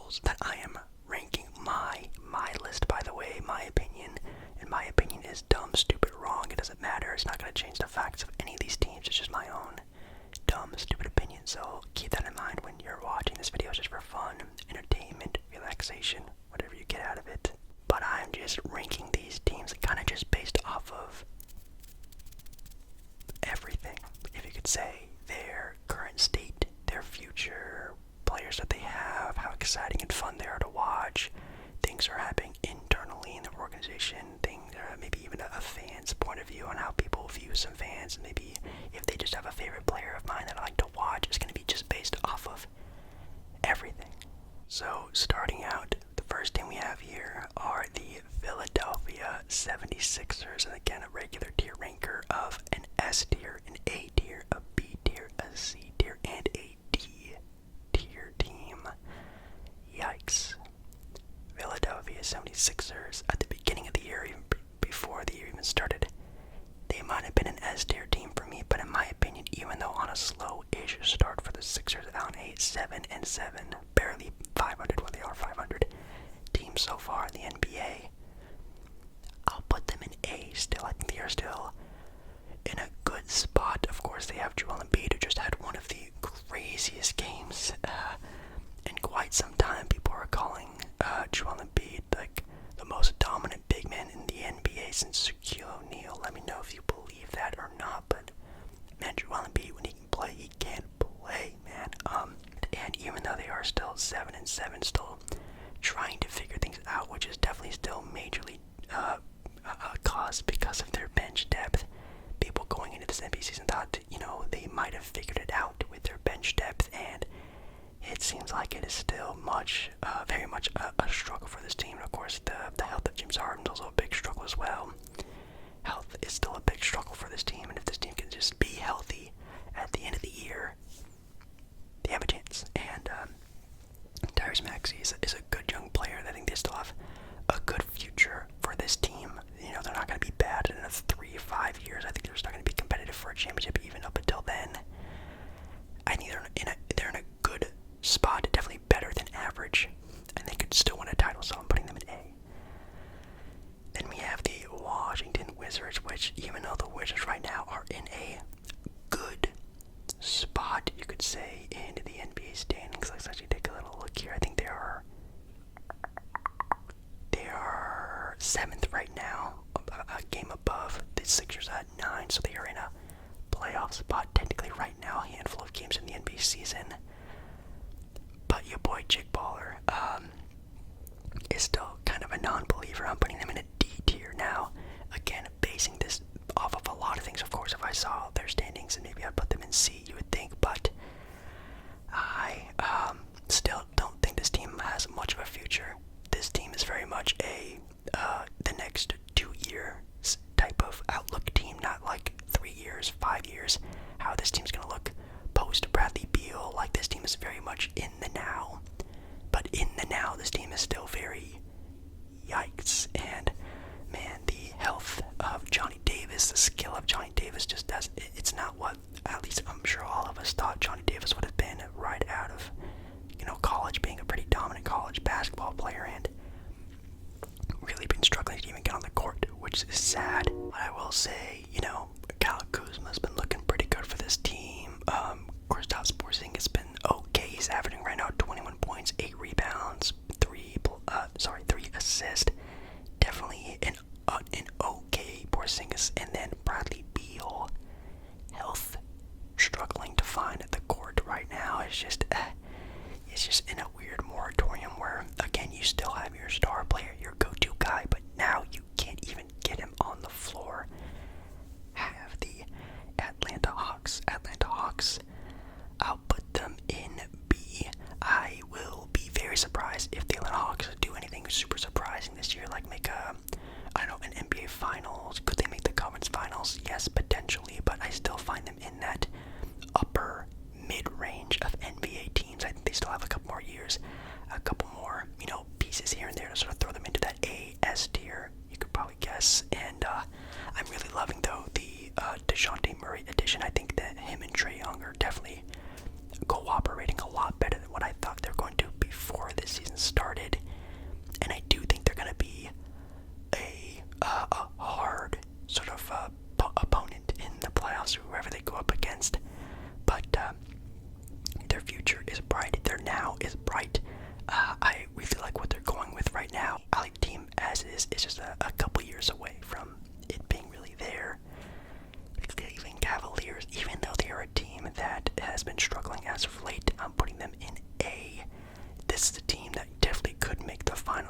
rules that I am ranking my list, by the way, my opinion. And my opinion is dumb, stupid, wrong. It doesn't matter. It's not going to change the facts of any of these teams. It's just my own dumb, stupid opinion. So keep that in mind when you're watching this video. It's just for fun, entertainment, relaxation, whatever you get out of it. But I'm just ranking these teams kind of just based off of everything, if you could say, their current state, their future, players that they have, how exciting and fun they are to watch, things are happening internally in the organization, things, maybe even a fan's point of view on how people view some fans, and maybe if they just have a favorite player of mine that I like to watch. It's going to be just based off of everything. So starting out, the first team we have here are the Philadelphia 76ers, and again a regular tier ranker of an S tier, an A tier, a B tier, a C tier, and a D tier team. Yikes. Philadelphia 76ers, at the beginning of the year, even before the year even started, they might have been an S tier team for me, but in my opinion, even though on a slow-ish start for the Sixers on a 7-7, barely 500, well they are 500 team so far in the NBA, I'll put them in A still. I think they are still in a good spot. Of course, they have Joel Embiid, who just had one of the craziest games in quite some time. People are calling Joel Embiid like the most dominant big man in the NBA since Shaquille O'Neal. Let me know if you believe that or not, but man, Joel Embiid, when he can play, he can play, man. And even though they are still 7-7, still trying to figure things out, which is definitely still majorly caused because of their bench depth. People going into this NBA season thought, they might have figured it out with their bench depth, and it seems like it is still very much a struggle for this team. And of course, the health of James Harden is also a big struggle as well. Health is still a big struggle for this team, and if this team can just be healthy at the end of the year, they have a chance. And Tyrese Maxey is a good young player. I think they still have a good future for this team. They're not going to be bad in 3-5 years. I think they're still going to be competitive for a championship even up until then. I think they're in a good spot, definitely better than average, and they could still win a title, so I'm putting them in A. Then we have the Washington Wizards, which even though the Wizards right now are in a good spot, you could say, in the NBA standings. Let's actually take a little look here. I think they are 7th right now, a game above the Sixers at 9, so they are in a playoff spot technically right now, a handful of games in the NBA season. But your boy Jake Baller is still kind of a non-believer. I'm putting them in a D tier now. Again, basing this off of a lot of things. Of course, if I saw their standings, and maybe I'd put them in C, you would think, but I still don't think this team has much of a future. This team is very much the next 2 year type of outlook team, not like 3 years, 5 years. How this team's gonna look post Bradley Beal. Like, this team is very much in the now, but in the now, this team is still very yikes. And man, the health of Johnny Davis, the skill of Johnny Davis just does. It's not what, at least I'm sure all of us thought Johnny Davis would have been right out of college, being a pretty dominant college basketball player, and really been struggling to even get on the court, which is sad. But I will say, Kyle Kuzma's been looking pretty good for this team. Kristaps Porzingis has been okay. He's averaging right now 21 points, 8 rebounds, 3 assists. Definitely an okay Porzingis. And then Bradley Beal, health struggling to find at the court right now. It's just in a weird moratorium where, again, you still have your star player, your go-to guy, but now you can't even get him on the floor. Have the Atlanta Hawks. I'll put them in B. I will be very surprised if the Atlanta Hawks do anything super surprising this year, like make an NBA Finals. Could they make the conference finals? Yes, potentially, but I still find them in that upper mid-range of NBA teams. I think they still have a couple more years, a couple more, pieces here and there to sort of throw them into that A-S tier, you could probably guess. And I'm really loving, though, the DeJounte Murray addition. I think that him and Trae Young are definitely cooperating a lot better than what I thought they were going to before this season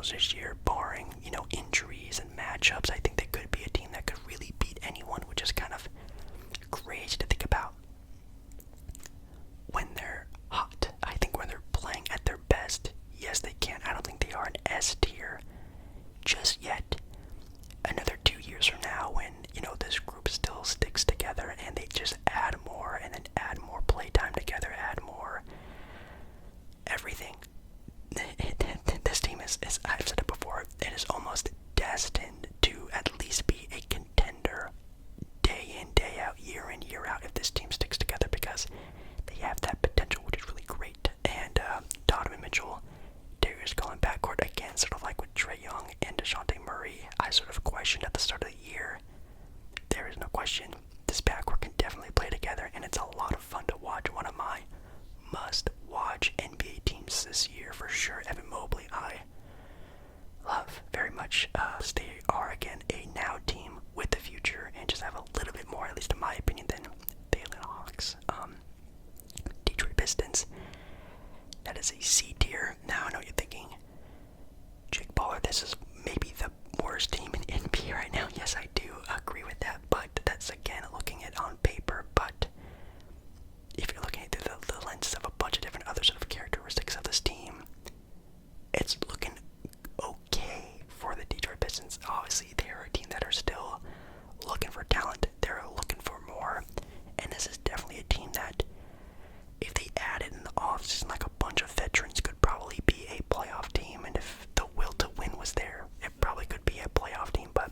finals this year, barring, injuries and matchups. I think they could be a team that could really beat anyone, which is kind of crazy to think about. When they're hot, I think when they're playing at their best, yes, they can. I don't think they are an S tier just yet. Another 2 years from now, when this group still sticks together and they just add more and then add more playtime together, add more everything. This team is, I've said it before, it is almost destined to at least be a contender day in, day out, year in, year out if this team sticks together, because they have that potential, which is really great. And Donovan Mitchell, Darius going backcourt again, sort of like with Trae Young and DeJounte Murray. I sort of questioned at the start of the year. There is no question this backcourt can definitely play together, and it's a lot of fun to watch. One of my must-watch NBA teams this year for sure. Evan Mobley, I love very much. They are again a now team with the future, and just have a little bit more, at least in my opinion, than the Atlanta Hawks. Detroit Pistons, that is a C tier. Now I know you're thinking, Jake Baller, this is maybe the worst team in NBA right now. Yes, I do agree with that, but that's again looking at on paper. But if you're looking at through the lenses of a bunch of different other sort of characteristics of this team, it's looking okay for the Detroit Pistons. Obviously, they're a team that are still looking for talent. They're looking for more, and this is definitely a team that, if they added in the offseason like a bunch of veterans, could probably be a playoff team. And if the will to win was there, it probably could be a playoff team. But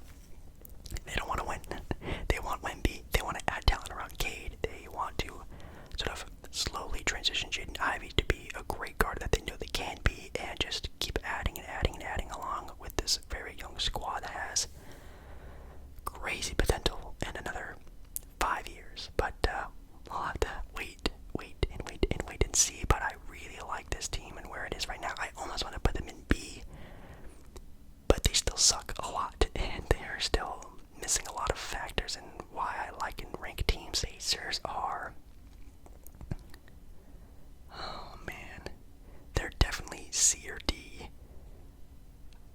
they don't want to win. They want Wemby. They want to add talent around Cade. They want to sort of slowly transition Jaden Ivey to be a great guard that they know they can be, and just keep adding and adding and adding along with this very young squad that has crazy potential in another 5 years. But we'll have to wait and see. But I really like this team and where it is right now. I almost want to put them in B, but they still suck a lot, and they are still missing a lot of factors. And why I like and rank teams, Pacers are, oh man, they're definitely C or D.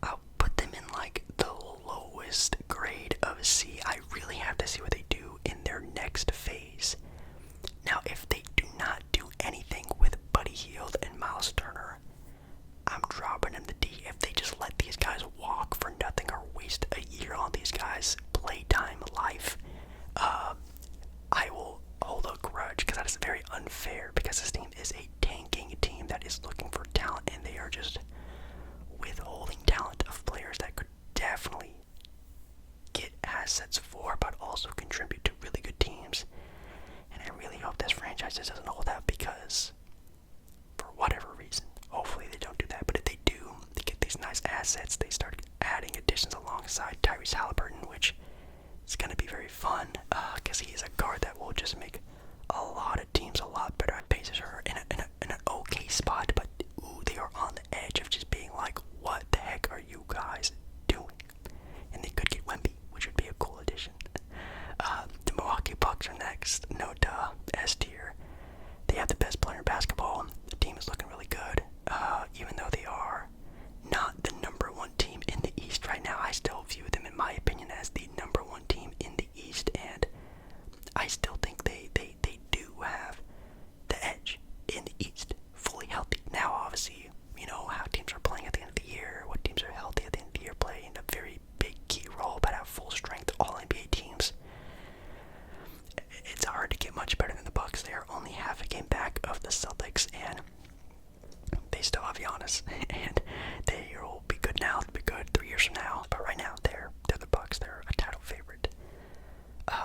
I'll put them in like the lowest grade of C. I really have to see what they do in their next phase. Now, if they do not do anything with Buddy Hield and Miles Turner, I'm dropping them to D. If they just let these guys walk for nothing or waste a year on these guys' playtime life, I will hold a grudge, because that is very unfair, because this team is a tanking team that is looking for talent, and they are just withholding talent of players that could definitely get assets for, but also contribute to really good teams. And I really hope this franchise doesn't hold out, because for whatever reason, hopefully they don't do that, but if they do, they get these nice assets, they start adding additions alongside Tyrese Halliburton, which is going to be very fun, because he's a guard that will just make a lot of teams a lot better. Pacers are in an okay spot, but they are on the edge of just being like, what the heck are you guys doing? And they could get Wemby, which would be a cool addition. The Milwaukee Bucks are next. No duh, S tier. They have the best player in basketball. The team is looking really good. Even though they are not the number one team in the East right now, I still view them, in my opinion, as the number one team in the East, and I still think they do have the edge in the East, fully healthy. Now, obviously, how teams are playing at the end of the year, what teams are healthy at the end of the year play in a very big key role, but at full strength, all NBA teams, it's hard to get much better than the Bucks. They are only half a game back of the Celtics, and they still have Giannis, and they will be good now. They'll be good 3 years from now. But right now, they're the Bucks. They're a title favorite.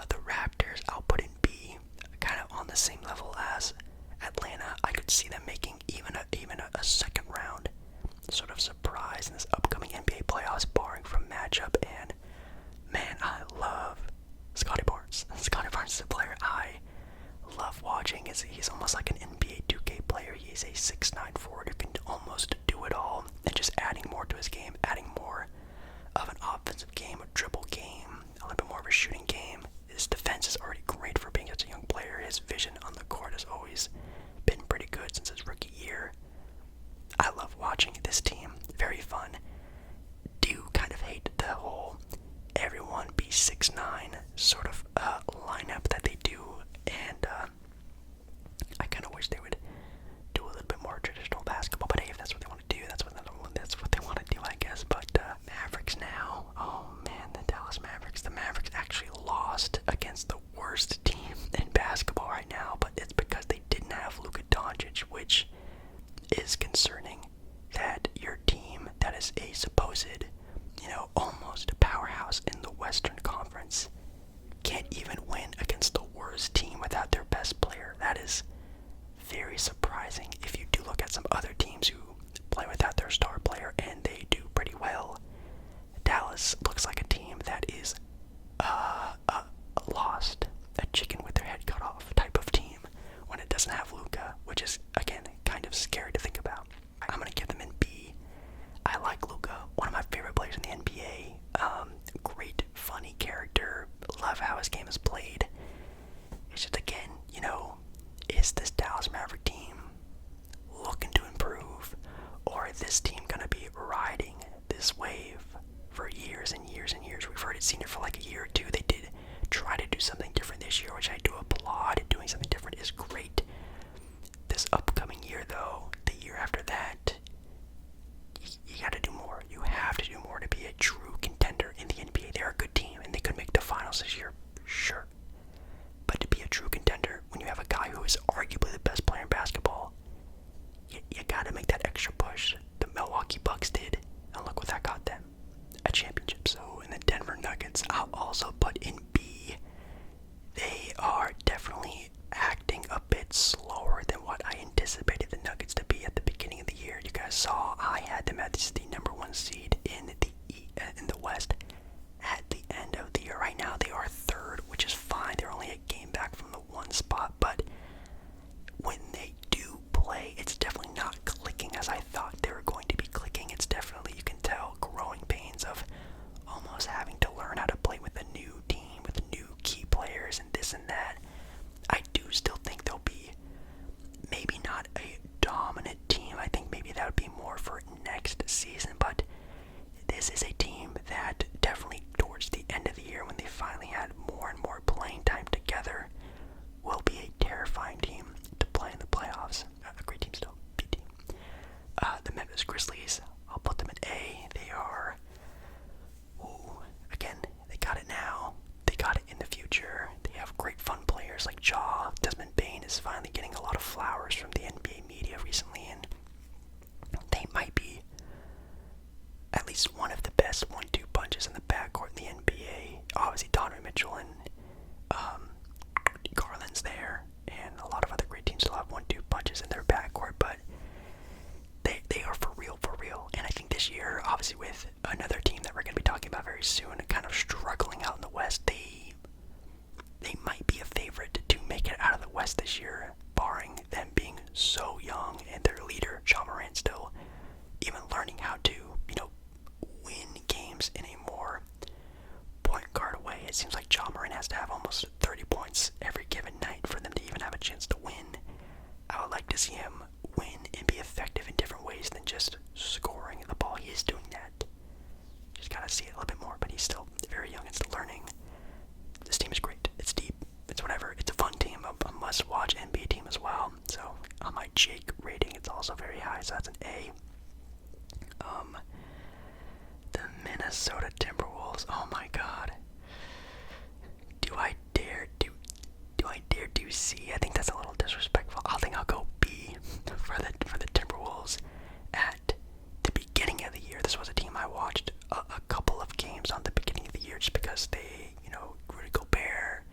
The Raptors, I'll put in B, kind of on the same level as Atlanta. I could see them making even a second round sort of surprise in this upcoming NBA playoffs, barring from matchup. And man, I love Scotty Barnes. Scotty Barnes is a player I love watching. He's almost like an NBA 2K player. He's a 6'9" forward who can almost do it all, and just adding more to his game, adding more of an offensive game, a dribble game, a little bit more of a shooting game. His defense is already great for being such a young player. His vision on the court has always been pretty good since his rookie year. I love watching this team. Very fun. against the worst team in basketball right now, but it's because they didn't have Luka Doncic, which is concerning that your team that is a supposed, almost a powerhouse in the Western Conference can't even win against the worst team without their best player. That is very surprising if you do look at some other teams who play without their star player and they do pretty well. Dallas looks like a team that is lost, a chicken with their head cut off type of team when it doesn't have Luka, which is, again, kind of scary to think about. I'm going to give them an B. I like Luka, one of my favorite players in the NBA. Great, funny character. Love how his game is played. It's just, again, is this Dallas Maverick team looking to improve, or is this team going to be riding this wave for years and years and years? We've already seen it for like a year or two. They did try to do something different this year, which I do applaud. Doing something different is great. This upcoming year, though, the year after that, you got to do more. You have to do more to be a true contender in the NBA. They're a good team, and they could make the finals this year, sure. But to be a true contender, when you have a guy who is arguably the best player in basketball, you got to make that extra push. The Milwaukee Bucks did, and look what that got them. A championship. So in the Denver Nuggets, I'll also put in B. They are definitely acting a bit slower than what I anticipated the Nuggets to be at the beginning of the year. You guys saw I had them as the number one seed in the West at the end of the year. Right now they are third, which is fine. They're only a game back from the one spot, but when they do play, it's definitely not clicking as I thought they were going to be clicking. It's definitely, you can tell, growing pains of almost having to learn how to play with a new team, with new key players and this and that. I do still think they'll be maybe not a dominant team. I think maybe that would be more for next season, but this is a team that definitely towards the end of the year, when they finally had more and more playing time together, will be a terrifying team to play in the playoffs. A great team still, B team. The Memphis Grizzlies, I'll put them at A. They are, again, they got it now. They got it in the future. They have great fun players like Ja. Desmond Bane is finally getting a lot of flowers from the NBA media recently, and they might be at least one of the best 1-2 punches in the backcourt in the NBA. Obviously, Donovan Mitchell and Garland's there, and a lot of other great teams still have 1-2 punches in their backcourt, but they are for real. And I think this year, obviously with another team that we're going to be talking about very soon, kind of struggling out in the West, they might be a favorite to make it out of the West this year, barring them being so young and their leader, Ja Morant, still even learning how to, win games in a more point guard way. It seems like Ja Morant has to have almost 30 points every given night for them to even have a chance to win. I would like to see him win and be effective in different ways than just scoring the ball. He is doing that. Just gotta see it a little bit more, but he's still very young and still learning. This team is great. It's deep. It's whatever. It's a fun team, a must-watch NBA team as well. So on my Jake rating, it's also very high, so that's an A. The Minnesota Timberwolves. Oh my God. Do I dare do C? I think that's a little disrespectful. I'll go B for the Timberwolves. At the beginning of the year, this was a team I watched a couple of games on the beginning of the year just because they, Rudy Gobert,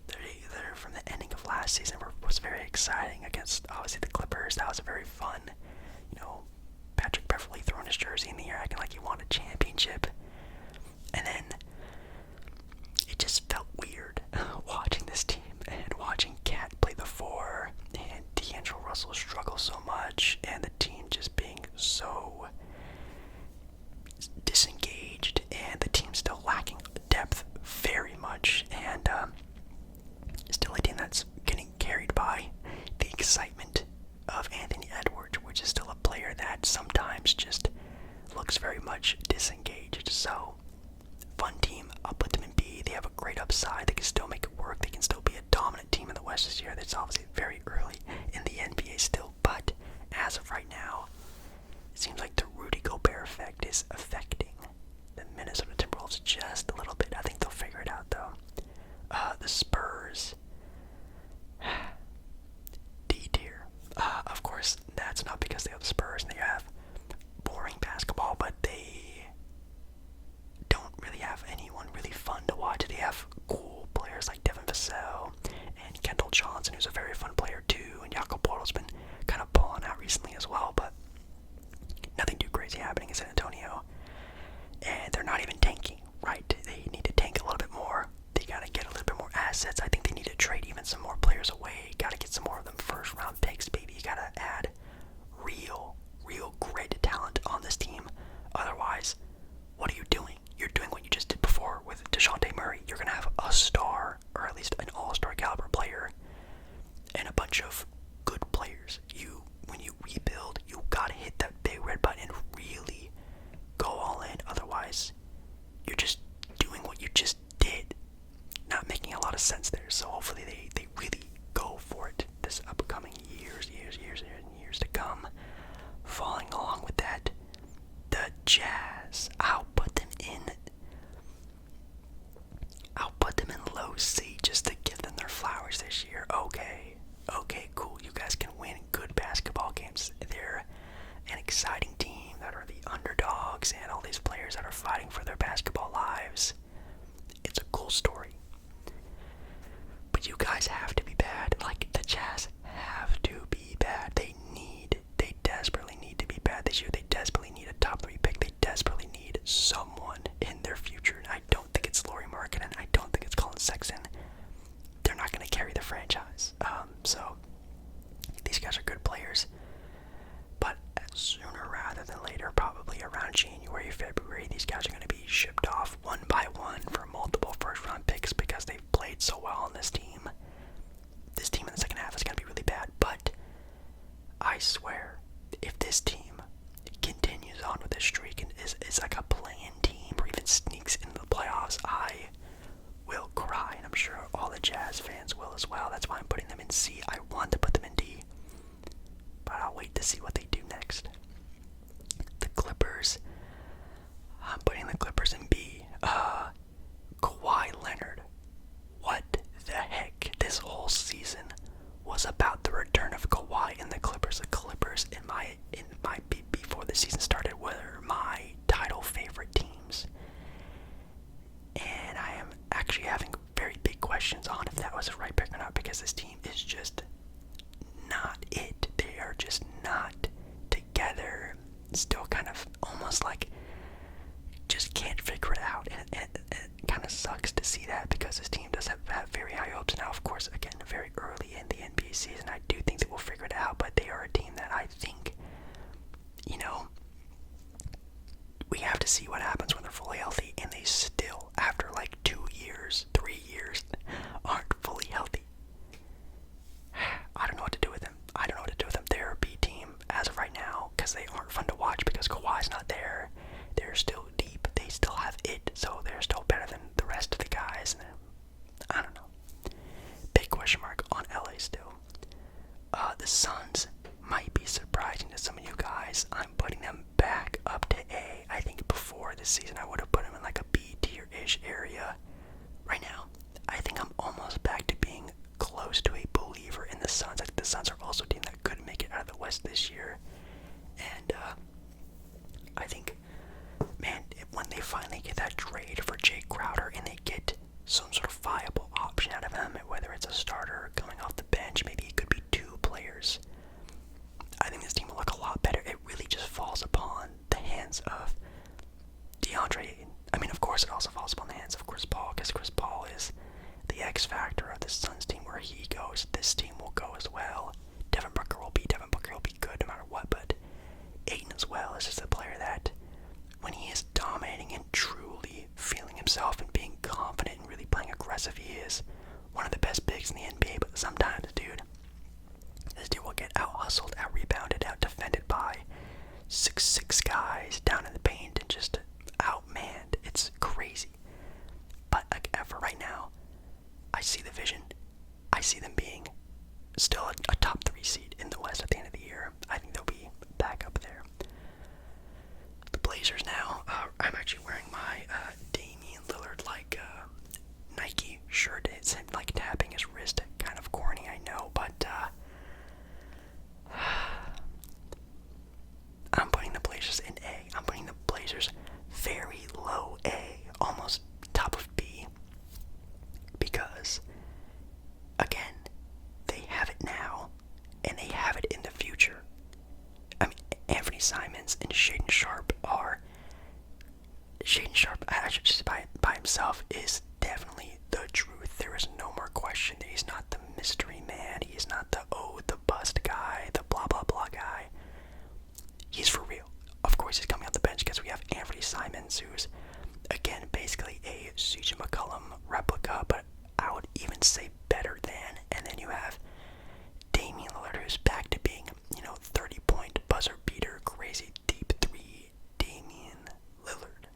they're from the ending of last season was very exciting against obviously the Clippers. That was a very fun, Patrick Beverley throwing his jersey in the air acting like he won a championship. And then it just felt weird watching this team and watching Cat play the 4 and D'Angelo Russell struggle so much and the team just being so disengaged and the team still lacking depth very much, and still a team that's getting carried by the excitement of Anthony Edwards, which is still a player that sometimes just looks very much disengaged. So, fun team. I'll put them in B. They have a great upside. They can still make it work. They can still be a dominant team in the West this year. That's obviously very early in the NBA still, but as of right now, it seems like the Rudy Gobert effect is affecting the Minnesota Timberwolves just a little bit. I think they'll figure it out, though. The Spurs, D tier. Of course, that's not because they have the Spurs and they have boring basketball, but they don't really have anyone really fun to watch. They have cool players like Devin Vassell and Kendall Johnson, who's a very fun player too, and Jakob Poeltl's been kind of balling out recently as well, but nothing too crazy happening in San Antonio. And they're not even tanking, right? They need to tank a little bit more. They gotta get a little bit more assets. I think they need to trade even some more players away. Gotta get some more of them first round picks, baby. You gotta add real great talent on this team. Otherwise, what are you doing? You're doing what you just did before with DeJounte Murray. You're gonna have a star, or at least an all-star caliber player, and a bunch of good players. When you rebuild, you gotta hit that big red button and really go all in. Otherwise, you're just doing what you just did. Not making a lot of sense there. So hopefully they really go for it this upcoming years to come. Following along with that, the Jazz. I'll put them in low C just to give them their flowers this year. Okay, cool. You guys can win good basketball games. They're an exciting team that are the underdogs and all these players that are fighting for their basketball lives. It's a cool story. But you guys have to be bad. Like, the Jazz have to be bad. They desperately need to be bad this year. They desperately need a top 3 pick. They desperately need someone in their future. And I don't think it's Lauri Markkanen. I don't think it's Colin Sexton. They're not going to carry the franchise. So these guys are good players. But sooner rather than later, probably around January, February, these guys are going to be shipped off one by one for multiple first-round picks because they've played so well on this team. This team in the second half is going to be really bad, but I swear, if this team continues on with this streak and is like a play-in team or even sneaks into the playoffs, I will cry, and I'm sure all the Jazz fans will as well. That's why I'm putting them in C. I want to put them in D, but I'll wait to see what they do next. The Clippers, I'm putting the Clippers in B. Kawhi Leonard. What the heck? This whole season was about the return of Kawhi and the Clippers. The Clippers, in my before the season started, were my title favorite teams. And I am actually having very big questions on if that was the right pick or not, because this team is just not it. They are just not together. Still kind of almost like just can't figure it out. And it kind of sucks to see that, because this team does have very high hopes. Now, of course, again, very early in the NBA season, I do think they will figure it out, but they are a team that I think, we have to see what happens when they're fully healthy, and they still, after like 2 years, 3 years, aren't fully healthy. I don't know what to do with them. They're a B team as of right now, because they aren't fun to watch because Kawhi's not there. They're still deep. They still have it, so they're still better than the rest of the guys. I don't know. Big question mark on LA still. The Suns might be surprising to some of you guys. I'm putting them back up to A. I think before this season I would have put them in like a B tier-ish area. Right now, I think I'm almost back to being close to a believer in the Suns. I think the Suns are also a team that could make it out of the West this year. And I think, man, when they finally get that trade for Jay Crowder and they get some sort of viable option out of him, whether it's a starter coming off the bench, maybe it could be 2 players, I think this team will look a lot better. It really just falls upon the hands of DeAndre. I mean, of course, it also falls upon the hands of Chris Paul, because Chris Paul is the X factor of the Suns team. Where he goes, this team will go as well. Devin Booker will be good no matter what, but Ayton as well is just a player that, when he is dominating and truly feeling himself and being confident and really playing aggressive, he is one of the best bigs in the NBA. But sometimes, this dude will get out-hustled, out-rebounded, out-defended by 6'6" guys down in the paint and just outmanned. It's crazy. But for right now, I see the vision. I see them being still a top 3 seed in the West at the end of the year. I think they'll be back up there. The Blazers now. I'm actually wearing my Damian Lillard Nike shirt. Trailblazers very low A, almost top of B, because, again, they have it now, and they have it in the future. I mean, Anthony Simons and Shaedon Sharpe I should just by himself, is definitely the truth. There is no more question that he's not the mystery man. He is not the bust guy, the blah blah blah guy. He's for real. Of course, he's coming off the bench because we have Anthony Simons, who's, again, basically a CJ McCollum replica, but I would even say better than. And then you have Damian Lillard, who's back to being, 30-point buzzer beater, crazy deep three, Damian Lillard.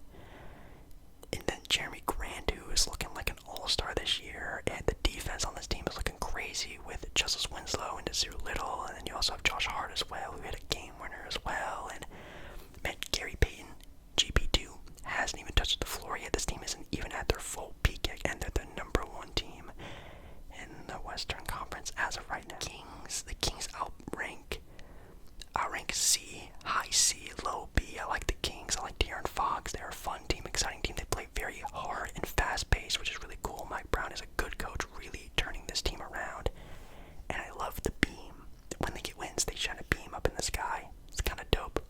And then Jeremy Grant, who is looking like an all-star this year, and the defense on this team is looking crazy with Justice Winslow and Desir Little, and then you also have Josh Hart as well, who had a game winner as well, and Gary Payton, GP2, hasn't even touched the floor yet. This team isn't even at their full peak yet, and they're the number one team in the Western Conference as of right now. The Kings outrank C, high C, low B. I like the Kings. I like De'Aaron Fox. They're a fun team, exciting team. They play very hard and fast-paced, which is really cool. Mike Brown is a good coach, really turning this team around. And I love the beam. When they get wins, they shine a beam up in the sky. It's kind of dope.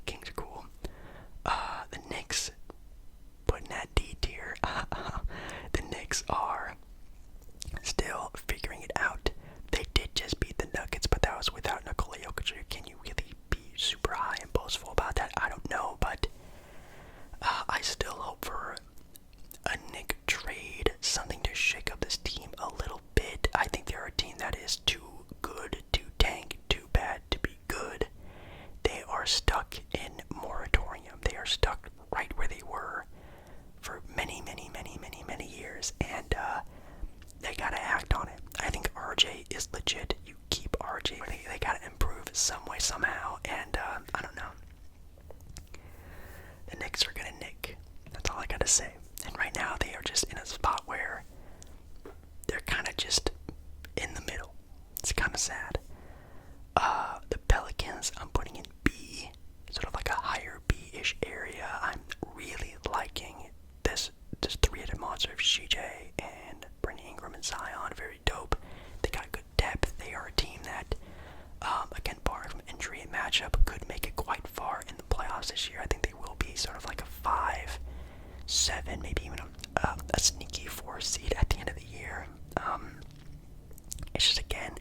Kings are cool. The Knicks, putting that D tier. The Knicks are still figuring it out. They did just beat the Nuggets, but that was without Nikola Jokic. Can you really be super high and boastful about that? I don't know, but I still hope for a Knick trade, something to shake up this team a little bit. I think they're a team that is too good to tank, too bad to be good. They are stuck in moratorium. They are stuck right where they were for many years, and they gotta act on it. I think RJ is legit. You keep RJ. They gotta improve some way, somehow, and I don't know. The Knicks are gonna nick. That's all I gotta say. And right now, they are just in a spot where they're kind of just in the middle. It's kind of sad. The Pelicans, I'm putting in B, sort of like a higher B-ish area. I'm really liking this three-headed monster of CJ and Brandon Ingram and Zion. Very dope. They got good depth. They are a team that, again, barring from injury and matchup, could make it quite far in the playoffs this year. I think they will be sort of like a 5-7, maybe even a sneaky 4 seed at the end of the year. It's just, again,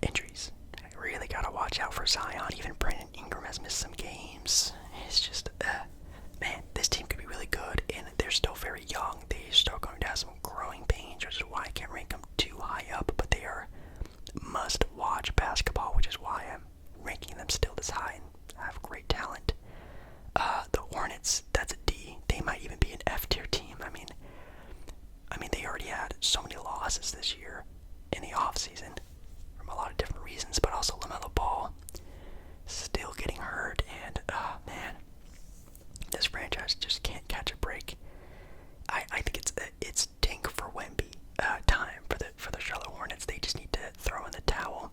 injuries. I really gotta watch out for Zion. Even Brandon Ingram has missed some games. It's just, man, this team could be really good, and they're still very young. They're still going to have some growing pains, which is why I can't rank them too high up, but they are must-watch basketball, which is why I'm ranking them still this high and have great talent. The Hornets, that's a D. They might even be an F-tier team. I mean, they already had so many losses this year in the offseason from a lot of different reasons, but also LaMelo Ball still getting hurt, and, man, this franchise just can't catch a break. I think it's tank for Wemby time for the Charlotte Hornets. They just need to throw in the towel.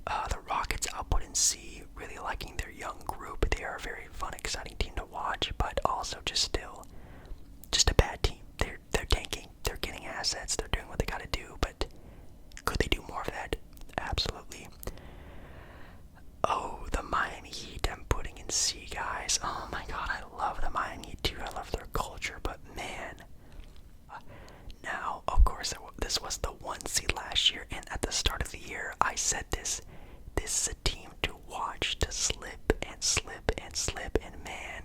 The Rockets, I'll put in C. Really liking their young group. They are a very fun, exciting team to watch, but also just a bad team. They're tanking. They're getting assets. They're doing what they got to do, but could they do more of that? Absolutely. Oh, the Miami Heat, I'm putting in C, guys. Oh my god, I love the Miami Heat too. I love their culture, but man. Now, of course, this was the 1 seed last year, and at the start of the year, I said this is a team to watch, to slip and slip and slip, and man,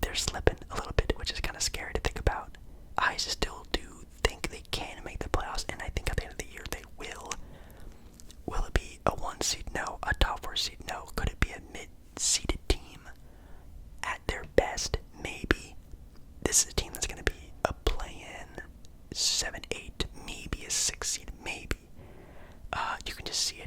they're slipping a little bit, which is kind of scary to think about. I still do think they can make the playoffs, and I think at the end of the year they will. Will it be a 1 seed? No. A top 4 seed? No. Could it be a mid-seeded team? At their best, maybe. This is a team that's going to be a play-in 7-8, maybe a 6 seed, maybe. You can just see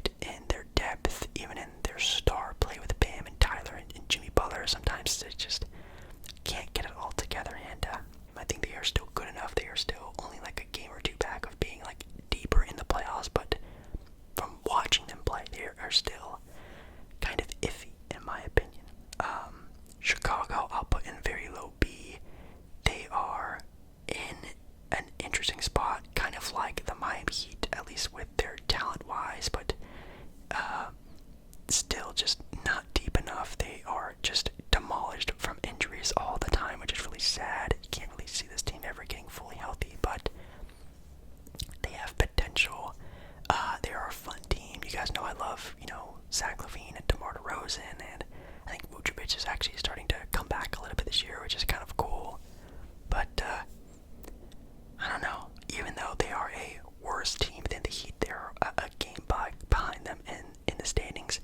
just not deep enough. They are just demolished from injuries all the time, which is really sad. You can't really see this team ever getting fully healthy, but they have potential. They are a fun team. You guys know I love, Zach LaVine and DeMar DeRozan, and I think Vucevic is actually starting to come back a little bit this year, which is kind of cool. But I don't know. Even though they are a worse team than the Heat, they're a game behind them in the standings.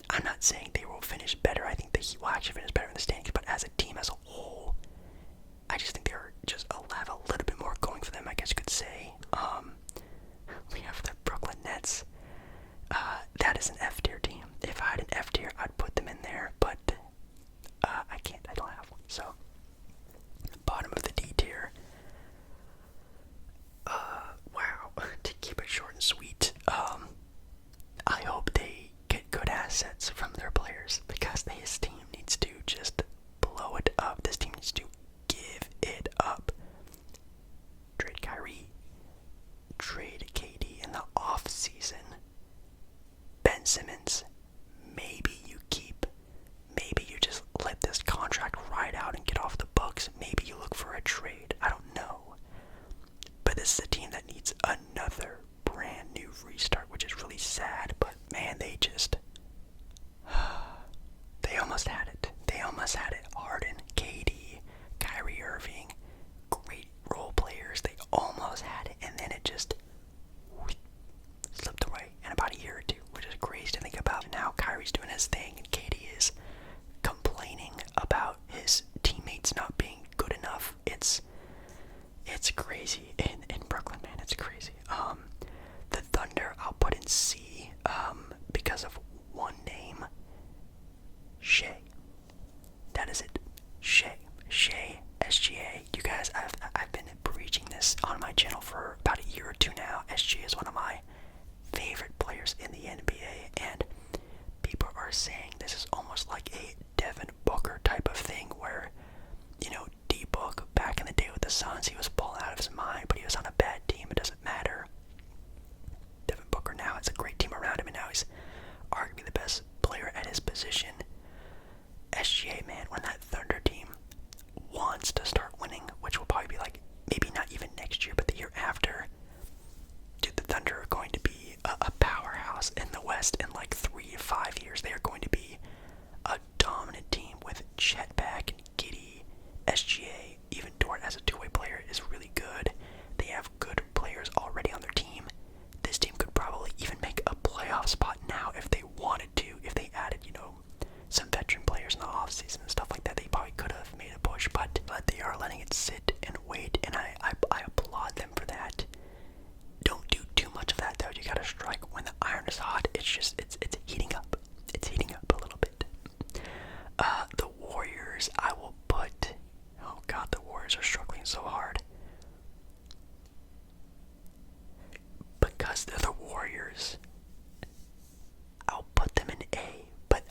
I'm not saying they will finish better. I think the Heat will actually finish better in the standings, but as a team as a whole, I just think they're just have a little bit more going for them, I guess you could say. We have the Brooklyn Nets. That is an F tier team. If I had an F tier, I'd put them in there, but I can't. I don't have one. So, bottom of the D tier. Wow. To keep it short and sweet, I hope they get good assets from their players, because this team needs to just blow it up. This team needs to give it up. Trade Kyrie. Trade KD in the off season. Ben Simmons, maybe you keep. Maybe you just let this contract ride out and get off the books. Maybe you look for a trade. I don't know. But this is a team that needs another brand new restart, which is really sad. But man, they almost had it. They almost had it. Harden, KD, Kyrie Irving, great role players. They almost had it, and then it just slipped away in about a year or two, which is crazy to think about. Now Kyrie's doing his thing, and KD is complaining about his teammates not being good enough. It's crazy in Brooklyn, man. It's crazy. The Thunder I'll put in C, because of one name. Shea. That is it. Shea, SGA. You guys, I've been preaching this on my channel for about a year or two now. SGA is one of my favorite players in the NBA, and people are saying this is almost like a Devin Booker type of thing, where, D-Book back in the day with the Suns, he was balling out of his mind, but he was on a bad team. It doesn't matter. Devin Booker now has a great team around him, and now he's arguably the best player at his position. SGA, man, when that Thunder team wants to start winning, which will probably be like, maybe not even next year, but the year after, dude, the Thunder are going to be a powerhouse in the West in like 3 to 5 years. They are going to be a dominant team with Chet back and Giddy, SGA, even Dort as a two-way player is really good. They have good players already on their team. This team could probably even make a playoff spot now if they wanted to, if they added, some veteran players in the offseason and stuff like that. They probably could have made a push, but they are letting it sit and wait, and I applaud them for that. Don't do too much of that, though. You gotta strike when the iron is hot. It's heating up. It's heating up a little bit. The Warriors, I will put. Oh God, the Warriors are struggling so hard because they're the Warriors. I'll put them in A, but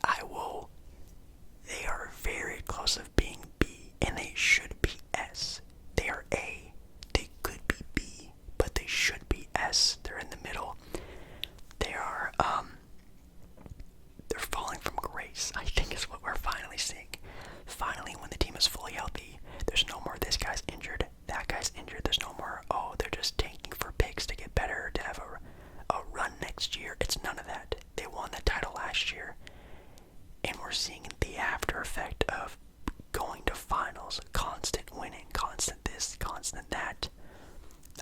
they are very close of being B, and they should be S. They are A. They could be B, but they should be S. They're in the middle. They are, they're falling from grace, I think is what we're finally seeing. Finally, when the team is fully healthy, there's no more this guy's injured, that guy's injured. There's no more, they're just tanking for picks to get better, to have a run next year. It's none of that. They won the title last year, and we're seeing the after effect of going to finals, constant winning, constant this, constant that.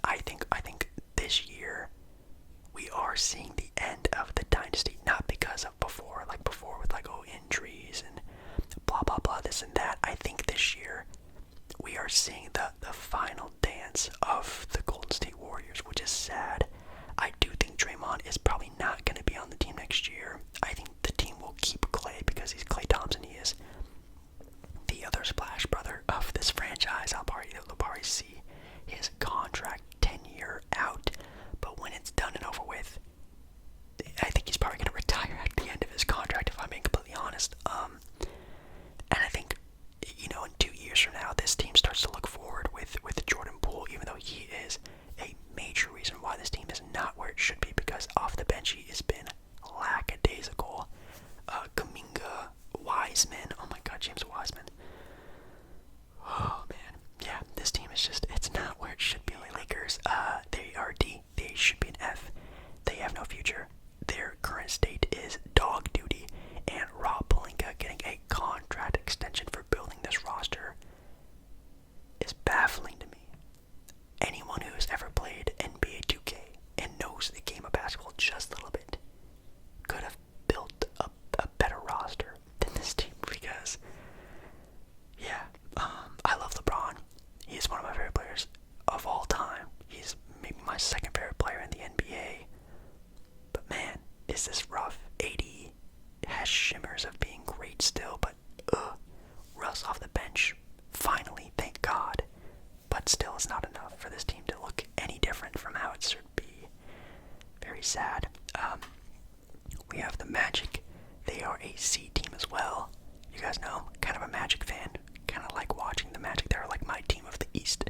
I think this year we are seeing the end of the dynasty, not because of before with injuries and blah blah blah, this and that. I think this year we are seeing the final dance of the Golden State Warriors, which is sad. I do think Draymond is probably not going to be on the team next year. I think the team will keep Klay because he's Klay Thompson. He is the other splash brother of this franchise. They'll probably see his contract 10-year out. But when it's done and over with, I think he's probably going to retire at the end of shimmers of being great still, but Russ off the bench, finally, thank God. But still, it's not enough for this team to look any different from how it should be. Very sad. We have the Magic. They are a C team as well. You guys know, kind of a Magic fan. Kind of like watching the Magic. They're like my team of the East.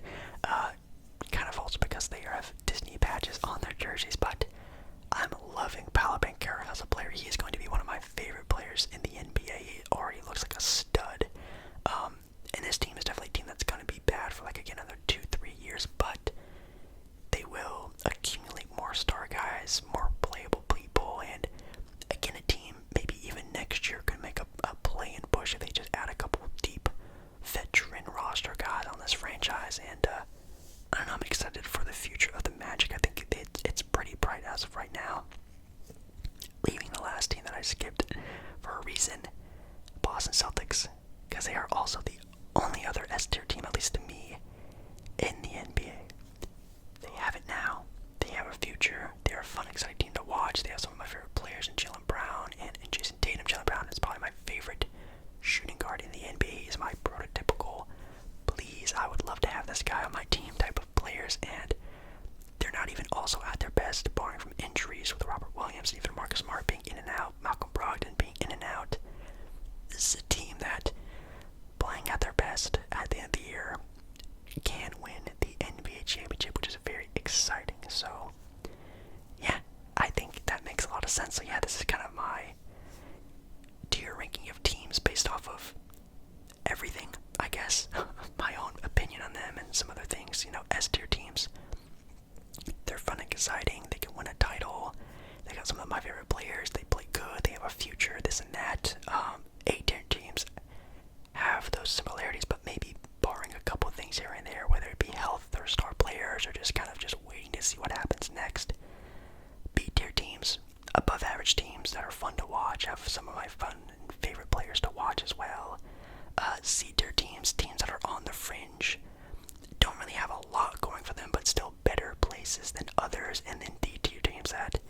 Kind of also because they have Disney patches on their jerseys, but I'm loving Paolo Banchero as a player. He is going to be one of my favorite players in the NBA. He already looks like a stud. And this team is definitely a team that's going to be bad for like, again, another 2-3 years, but they will accumulate more star guys, more playable people, and again, a team maybe even next year could make a play and push if they just add a couple deep veteran roster guys on this franchise. And I don't know, I'm excited for the future of the Magic. I think it's pretty bright as of right now. Leaving the last team that I skipped for a reason, Boston Celtics, because they are also the only other S-tier team, at least to me, in the NBA. They have it now. They have a future. They're a fun, exciting team to watch. They have some of my favorite players in Jaylen Brown and Jason Tatum. Jaylen Brown is probably my favorite shooting guard in the NBA. He's my prototypical, please, I would love to have this guy on my team type of players, and they're not even also at their best, barring from injuries with Robert Williams, even Marcus Smart being in and out, Malcolm Brogdon being in and out. This is a team that, playing at their best at the end of the year, can win the NBA championship, which is very exciting. So, yeah, I think that makes a lot of sense. So, yeah, this is kind of my tier ranking of teams based off of everything, I guess. My own opinion on them and some other things. You know, S-tier teams, they're fun and exciting. They can win a title. They got some of my favorite players. They play good. They have a future, this and that. A-tier teams have those similarities, but maybe barring a couple things here and there, whether it be health or star players or just kind of just waiting to see what happens next. B-tier teams, above average teams that are fun to watch, have some of my fun and favorite players to watch as well. C-tier teams, teams that are on the fringe, don't really have a lot going for them, but still better places than others. And then D-tier teams that